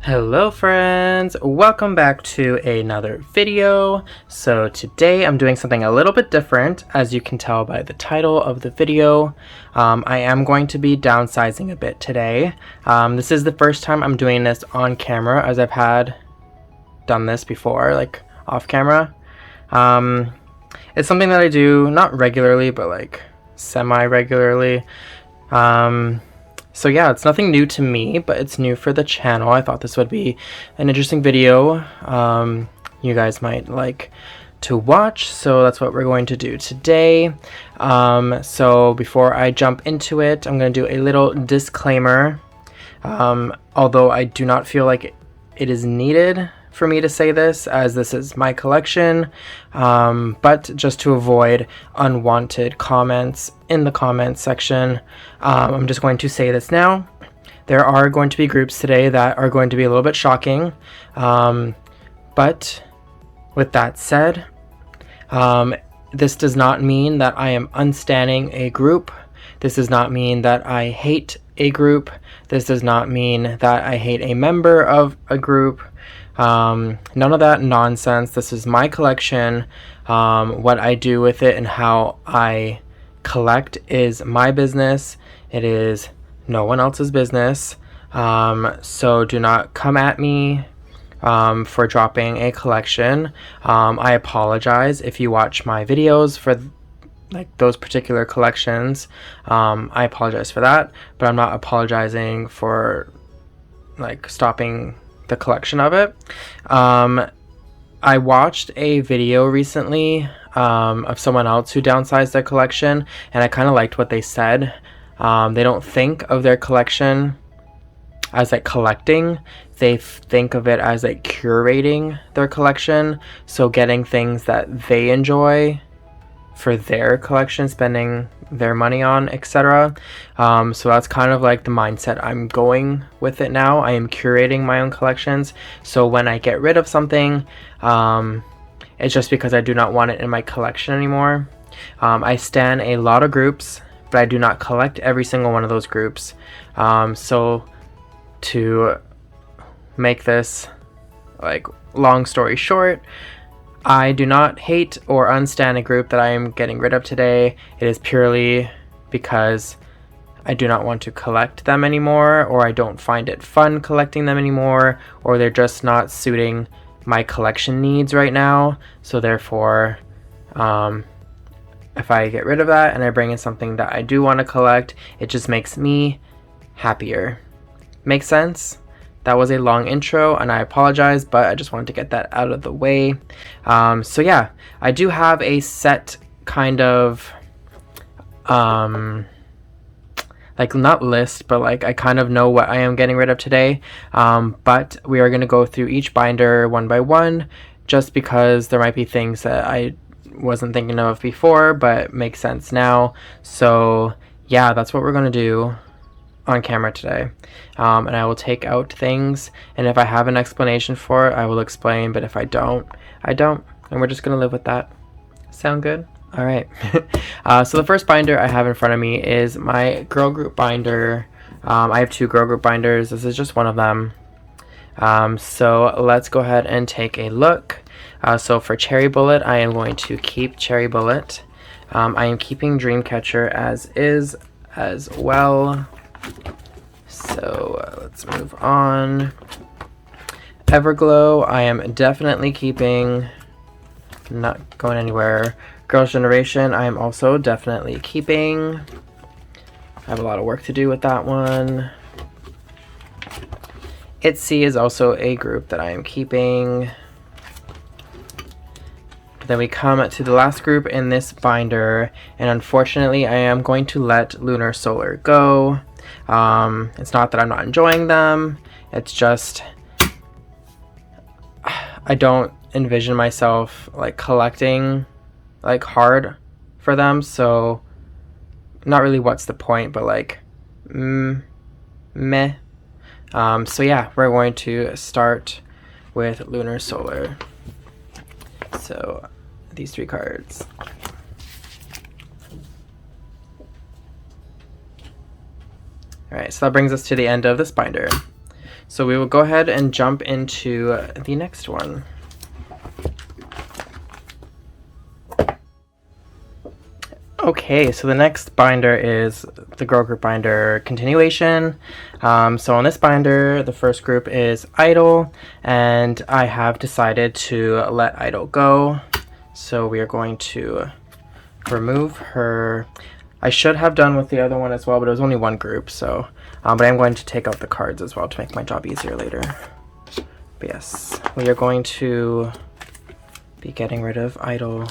Hello friends, welcome back to another video. So today I'm doing something a little bit different, as you can tell by the title of the video. I am going to be downsizing a bit today. This is the first time I'm doing this on camera, as I've done this before, like off camera. It's something that I do not regularly, but like semi-regularly. So yeah, it's nothing new to me, but it's new for the channel. I thought this would be an interesting video you guys might like to watch, so that's what we're going to do today. So before I jump into it, I'm going to do a little disclaimer. Although I do not feel like it is needed for me to say this, as this is my collection, but just to avoid unwanted comments in the comments section, I'm just going to say this now. There are going to be groups today that are going to be a little bit shocking, but with that said, this does not mean that I am unstanning a group. This does not mean that I hate a group. This does not mean that I hate a member of a group. None of that nonsense. This is my collection. What I do with it and how I collect is my business. It is no one else's business. So do not come at me for dropping a collection. I apologize if you watch my videos for like those particular collections. I apologize for that, but I'm not apologizing for like stopping the collection of it. I watched a video recently of someone else who downsized their collection, and I kind of liked what they said. They don't think of their collection as like collecting. They think of it as like curating their collection, so getting things that they enjoy for their collection, spending their money on, etc. So that's kind of like the mindset I'm going with it now. I am curating my own collections, so when I get rid of something, it's just because I do not want it in my collection anymore. I stan a lot of groups, but I do not collect every single one of those groups. So to make this like long story short, I do not hate or unstan a group that I am getting rid of today. It is purely because I do not want to collect them anymore, or I don't find it fun collecting them anymore, or they're just not suiting my collection needs right now. So therefore, if I get rid of that and I bring in something that I do want to collect, it just makes me happier. Makes sense? That was a long intro and I apologize, but I just wanted to get that out of the way. So yeah, I do have a set kind of, like not list, but like I kind of know what I am getting rid of today. But we are going to go through each binder one by one, just because there might be things that I wasn't thinking of before, but make sense now. So yeah, that's what we're going to do on camera today. And I will take out things, and if I have an explanation for it, I will explain, but if I don't, I don't, and we're just gonna live with that. Sound good? All right. So the first binder I have in front of me is my girl group binder. I have two girl group binders. This is just one of them. So let's go ahead and take a look. So for Cherry Bullet, I am going to keep Cherry Bullet. I am keeping Dreamcatcher as is as well. So let's move on. Everglow, I am definitely keeping, not going anywhere. Girls' Generation, I am also definitely keeping. I have a lot of work to do with that one. ITZY is also a group that I am keeping. Then we come to the last group in this binder, and unfortunately I am going to let Lunar Solar go. It's not that I'm not enjoying them, it's just I don't envision myself like collecting like hard for them, so not really what's the point, but like meh. So yeah, we're going to start with Lunar Solar. So these three cards. Alright, so that brings us to the end of this binder. So we will go ahead and jump into the next one. Okay, so the next binder is the Girl Group binder continuation. So on this binder, the first group is Idol, and I have decided to let Idol go. So we are going to remove her. I should have done with the other one as well, but it was only one group, so but I'm going to take out the cards as well to make my job easier later. But yes, we are going to be getting rid of Idol.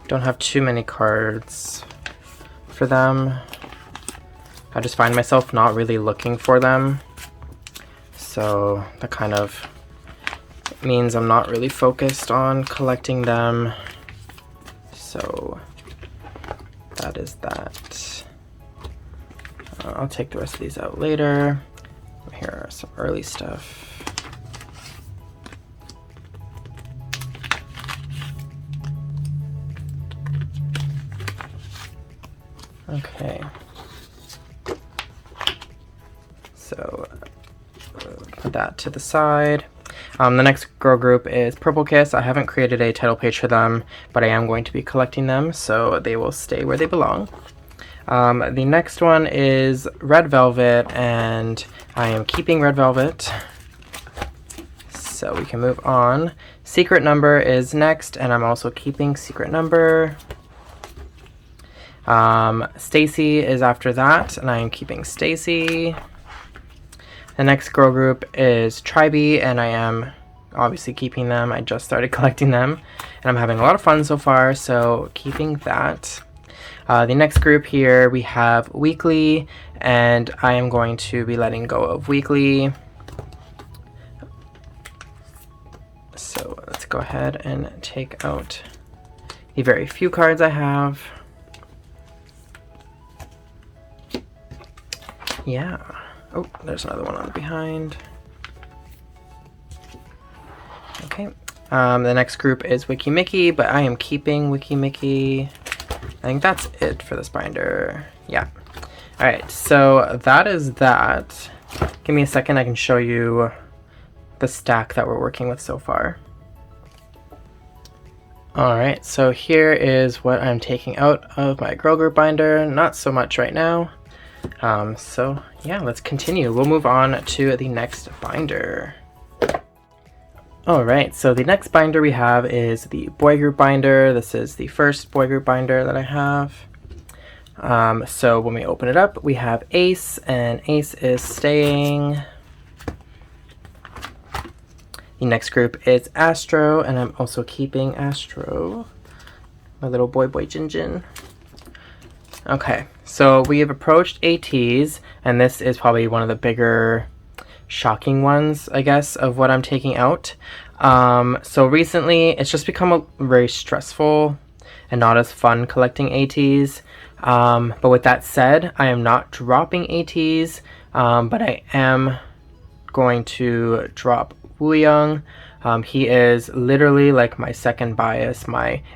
Don't have too many cards for them. I just find myself not really looking for them. So that kind of means I'm not really focused on collecting them. So that is that. I'll take the rest of these out later. Here are some early stuff. Okay, so put that to the side. The next girl group is Purple Kiss. I haven't created a title page for them, but I am going to be collecting them, so they will stay where they belong. The next one is Red Velvet, and I am keeping Red Velvet, so we can move on. Secret Number is next, and I'm also keeping Secret Number. Stacy is after that, and I am keeping Stacy. The next girl group is Tribe, and I am obviously keeping them. I just started collecting them, and I'm having a lot of fun so far, so keeping that. The next group here, we have Weekly, and I am going to be letting go of Weekly. So let's go ahead and take out the very few cards I have. Yeah. Oh, there's another one on the behind. Okay. The next group is Wiki Mickey, but I am keeping Wiki Mickey. I think that's it for this binder. Yeah. Alright, so that is that. Give me a second, I can show you the stack that we're working with so far. Alright, so here is what I'm taking out of my girl group binder. Not so much right now. So yeah, let's continue. We'll move on to the next binder. Alright, so the next binder we have is the boy group binder. This is the first boy group binder that I have. So when we open it up, we have Ace, and Ace is staying. The next group is Astro, and I'm also keeping Astro. My little boy Jin Jin. Okay, so we have approached ATs, and this is probably one of the bigger shocking ones, I guess, of what I'm taking out. So recently, it's just become very stressful and not as fun collecting ATs. But with that said, I am not dropping ATs, but I am going to drop Wooyoung. He is literally like my second bias.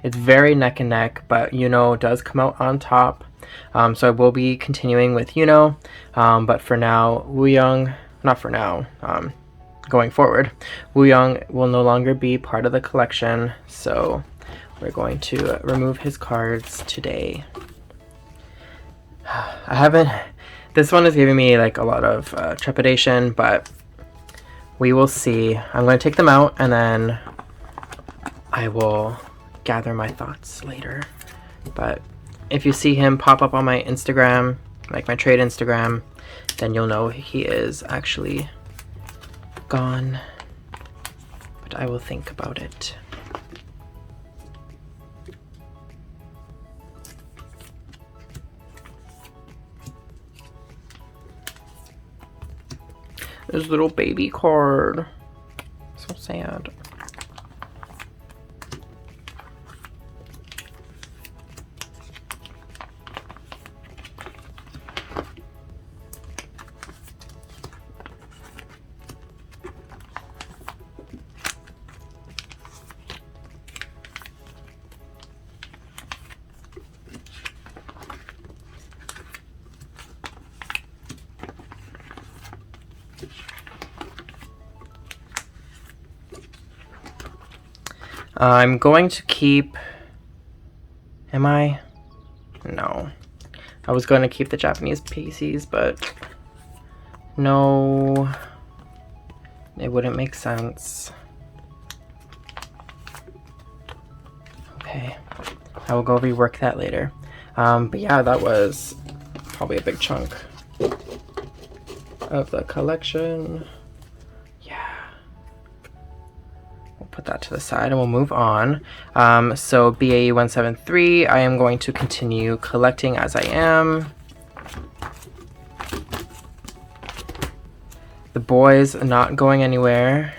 It's very neck and neck, but Yuno does come out on top. So I will be continuing with Yuno, but for now, Wooyoung, not for now, going forward, Wooyoung will no longer be part of the collection, so we're going to remove his cards today. This one is giving me like a lot of trepidation, but we will see. I'm going to take them out, and then I will gather my thoughts later. But if you see him pop up on my Instagram, like my trade Instagram, then you'll know he is actually gone. But I will think about it. This little baby card. So sad. I'm going to keep... Am I? No. I was going to keep the Japanese PCs, but no, it wouldn't make sense. Okay, I will go rework that later. But yeah, that was probably a big chunk of the collection. Yeah. We'll put that to the side and we'll move on. So BAE 173, I am going to continue collecting as I am. The boys are not going anywhere.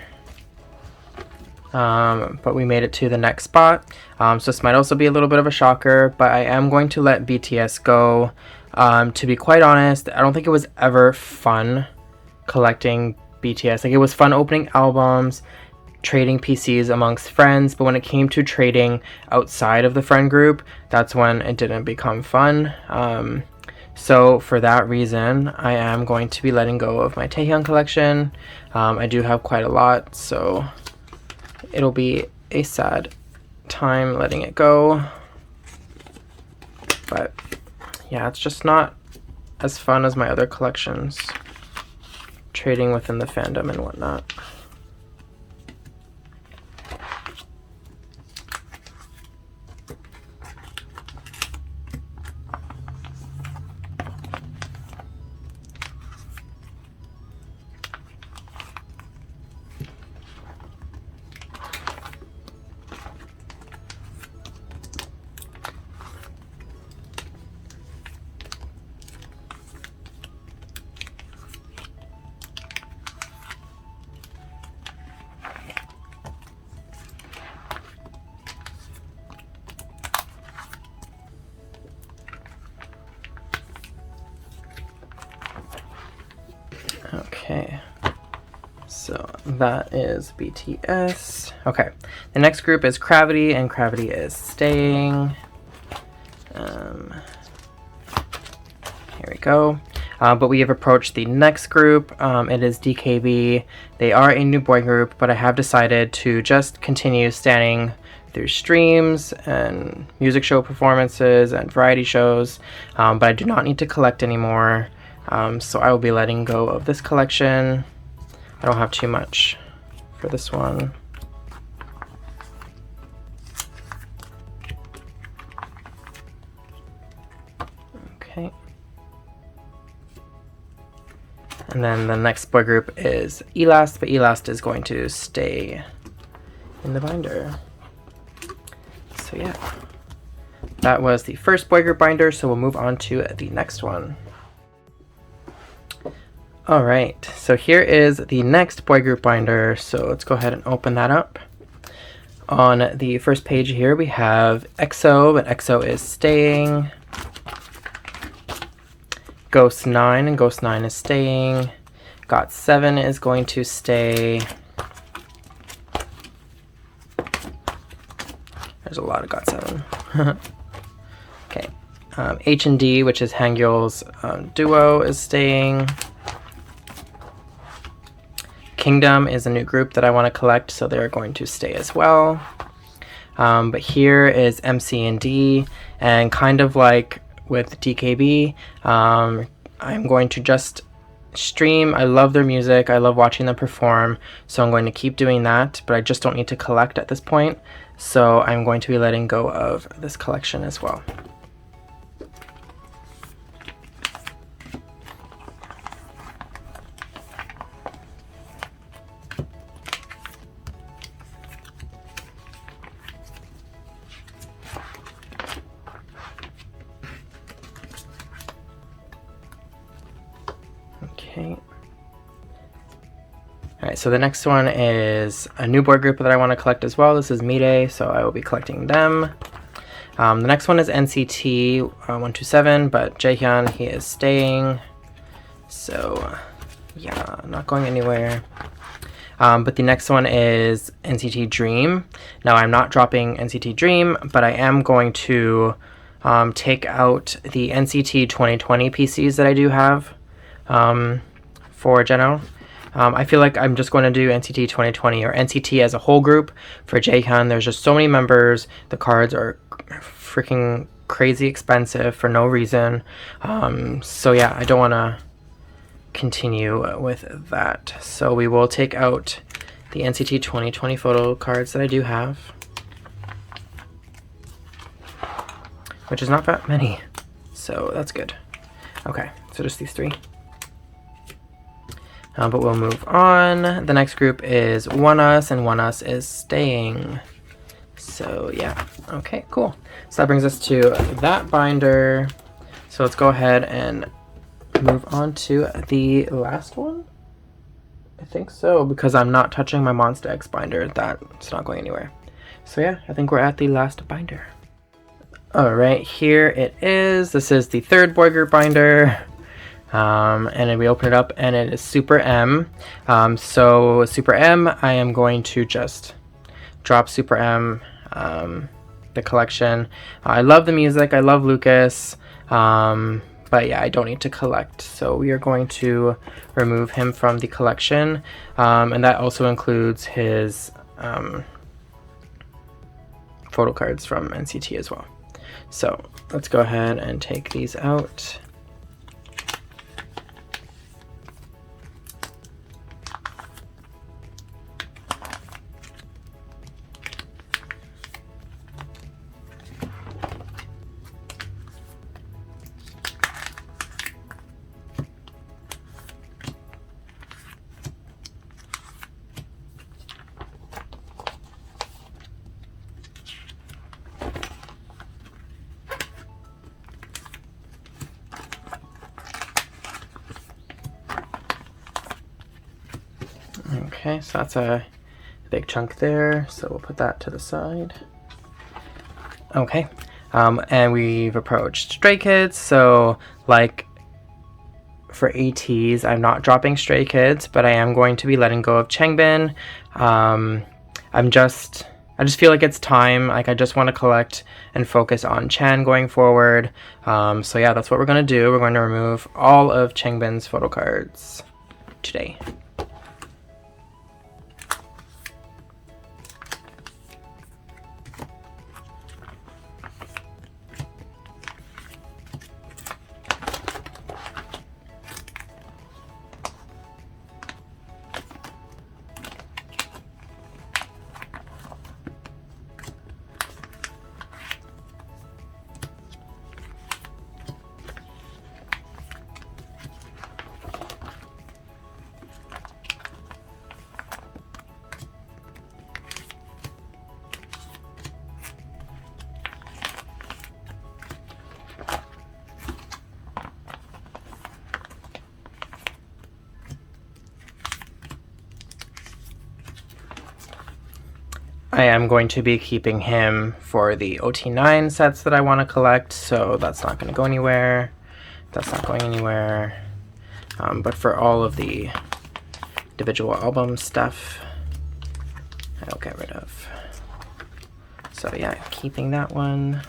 But we made it to the next spot. So this might also be a little bit of a shocker, but I am going to let BTS go. To be quite honest, I don't think it was ever fun collecting BTS. Like, it was fun opening albums, trading PCs amongst friends, but when it came to trading outside of the friend group, that's when it didn't become fun. So for that reason, I am going to be letting go of my Taehyung collection. I do have quite a lot, so it'll be a sad time letting it go. But yeah, it's just not as fun as my other collections, trading within the fandom and whatnot. Okay, so that is BTS. Okay, the next group is Gravity, and Gravity is staying. Here we go. But we have approached the next group. It is DKB. They are a new boy group, but I have decided to just continue standing through streams and music show performances and variety shows, but I do not need to collect anymore. So I will be letting go of this collection. I don't have too much for this one. Okay. And then the next boy group is Elast, but Elast is going to stay in the binder. So yeah, that was the first boy group binder, so we'll move on to the next one. Alright, so here is the next boy group binder, so let's go ahead and open that up. On the first page here we have EXO, but EXO is staying. Ghost 9, and Ghost 9 is staying. GOT7 is going to stay. There's a lot of GOT7. Okay, H&D, which is Hangul's duo, is staying. Kingdom is a new group that I want to collect, so they're going to stay as well. But here is MC and D, and kind of like with DKB, I'm going to just stream. I love their music. I love watching them perform, so I'm going to keep doing that, but I just don't need to collect at this point, so I'm going to be letting go of this collection as well. Okay. Alright, so the next one is a new boy group that I want to collect as well. This is Mide, so I will be collecting them. The next one is NCT 127, but Jaehyun, he is staying. So, yeah, not going anywhere. But the next one is NCT Dream. Now, I'm not dropping NCT Dream, but I am going to take out the NCT 2020 PCs that I do have for Geno. I feel like I'm just going to do NCT 2020 or NCT as a whole group. For JCon, there's just so many members. The cards are freaking crazy expensive for no reason. So yeah, I don't want to continue with that. So we will take out the NCT 2020 photo cards that I do have, which is not that many. So that's good. Okay, so just these three. But we'll move on. The next group is One Us, and One Us is staying. So yeah, okay, cool. So that brings us to that binder. So let's go ahead and move on to the last one. I think so, because I'm not touching my Monster X binder. That's not going anywhere. So yeah, I think we're at the last binder. Alright, here it is. This is the third boy group binder. And then we open it up and it is Super M. So Super M, I am going to just drop Super M, the collection. I love the music, I love Lucas, but yeah, I don't need to collect. So we are going to remove him from the collection, and that also includes his photo cards from NCT as well. So let's go ahead and take these out. Okay, so that's a big chunk there, so we'll put that to the side. Okay, and we've approached Stray Kids, so like for ATs, I'm not dropping Stray Kids, but I am going to be letting go of Changbin. I just feel like it's time. Like, I just want to collect and focus on Chan going forward. So yeah, that's what we're going to do. We're going to remove all of Changbin's photo cards today. I am going to be keeping him for the OT9 sets that I want to collect, so that's not going to go anywhere. That's not going anywhere. But for all of the individual album stuff, I'll get rid of. So yeah, keeping that one.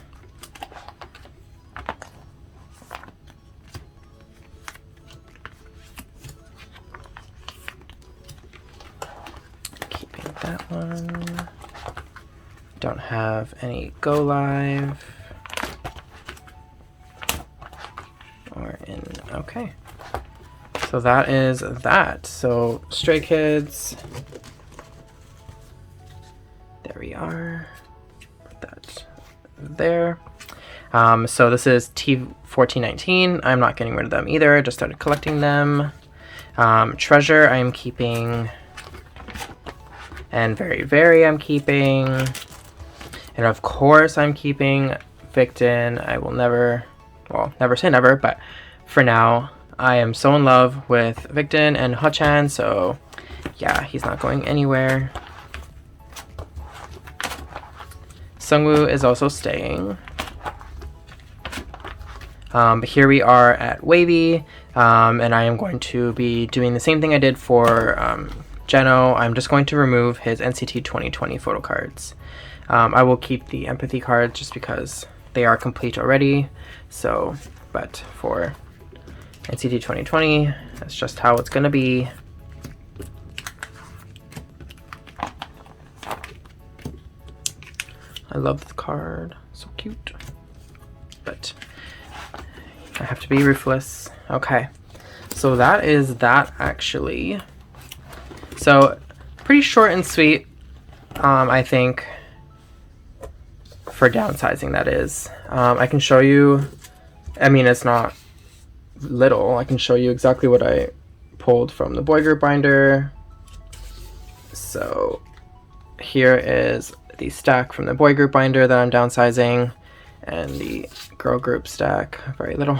Keeping that one. Don't have any Go Live or in. Okay, so that is that. So Stray Kids, there we are. Put that there. So this is T1419. I'm not getting rid of them either. I just started collecting them. Treasure I am keeping, and Very Very I'm keeping. And of course I'm keeping Victon. I will never say never, but for now, I am so in love with Victon and Hachan, so yeah, he's not going anywhere. Sungwoo is also staying. But here we are at Wavy, and I am going to be doing the same thing I did for Geno. I'm just going to remove his NCT 2020 photo cards. I will keep the empathy cards just because they are complete already. So, but for NCT 2020, that's just how it's gonna be. I love the card. So cute. But I have to be ruthless. Okay. So that is that, actually. So pretty short and sweet, I think, for downsizing, that is. I can show you, I mean, it's not little. I can show you exactly what I pulled from the boy group binder. So here is the stack from the boy group binder that I'm downsizing, and the girl group stack, very little.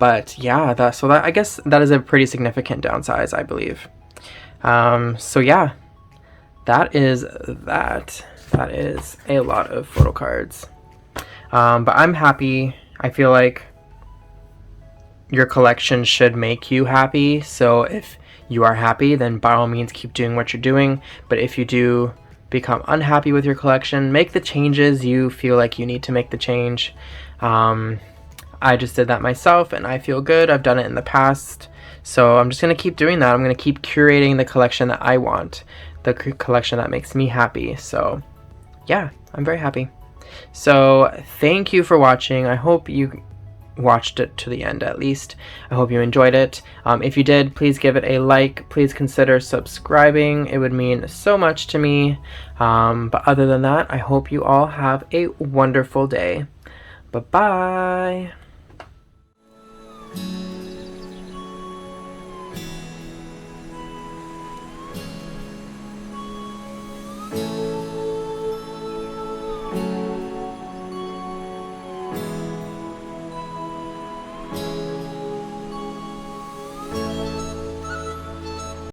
But yeah, I guess that is a pretty significant downsize, I believe. So yeah, that is that. That is a lot of photo cards. But I'm happy. I feel like your collection should make you happy. So if you are happy, then by all means keep doing what you're doing. But if you do become unhappy with your collection, make the changes you feel like you need to make the change. I just did that myself and I feel good. I've done it in the past. So I'm just going to keep doing that. I'm going to keep curating the collection that I want, the collection that makes me happy. So yeah, I'm very happy. So thank you for watching. I hope you watched it to the end at least. I hope you enjoyed it. If you did, please give it a like. Please consider subscribing. It would mean so much to me. But other than that, I hope you all have a wonderful day. Bye-bye.